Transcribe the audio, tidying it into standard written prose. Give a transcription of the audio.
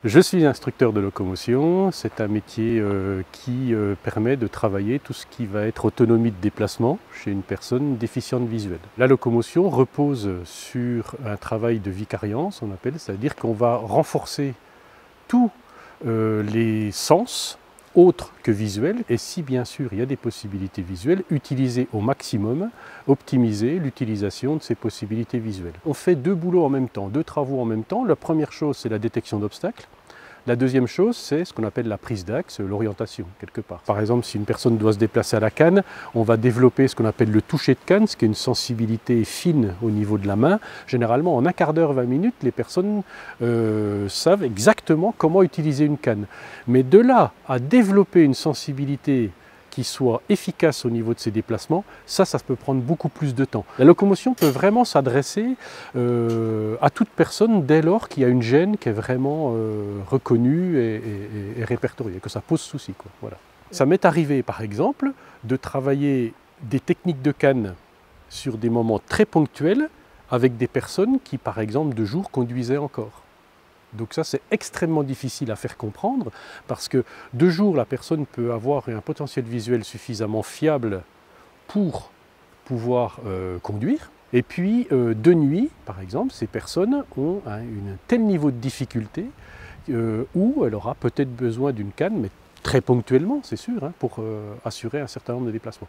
Je suis instructeur de locomotion, c'est un métier qui permet de travailler tout ce qui va être autonomie de déplacement chez une personne déficiente visuelle. La locomotion repose sur un travail de vicariance, on appelle, c'est-à-dire qu'on va renforcer tous les sens autres que visuels, et si bien sûr il y a des possibilités visuelles, utiliser au maximum, optimiser l'utilisation de ces possibilités visuelles. On fait deux boulots en même temps, deux travaux en même temps. La première chose, c'est la détection d'obstacles. La deuxième chose, c'est ce qu'on appelle la prise d'axe, l'orientation, quelque part. Par exemple, si une personne doit se déplacer à la canne, on va développer ce qu'on appelle le toucher de canne, ce qui est une sensibilité fine au niveau de la main. Généralement, en un quart d'heure, 20 minutes, les personnes savent exactement comment utiliser une canne. Mais de là à développer une sensibilité qui soit efficace au niveau de ses déplacements, ça peut prendre beaucoup plus de temps. La locomotion peut vraiment s'adresser à toute personne dès lors qu'il y a une gêne qui est vraiment reconnue et répertoriée, que ça pose souci, quoi. Voilà. Ça m'est arrivé par exemple de travailler des techniques de canne sur des moments très ponctuels avec des personnes qui par exemple de jour conduisaient encore. Donc ça, c'est extrêmement difficile à faire comprendre parce que de jour, la personne peut avoir un potentiel visuel suffisamment fiable pour pouvoir conduire. Et puis de nuit, par exemple, ces personnes ont un tel niveau de difficulté où elle aura peut-être besoin d'une canne, mais très ponctuellement, c'est sûr, pour assurer un certain nombre de déplacements.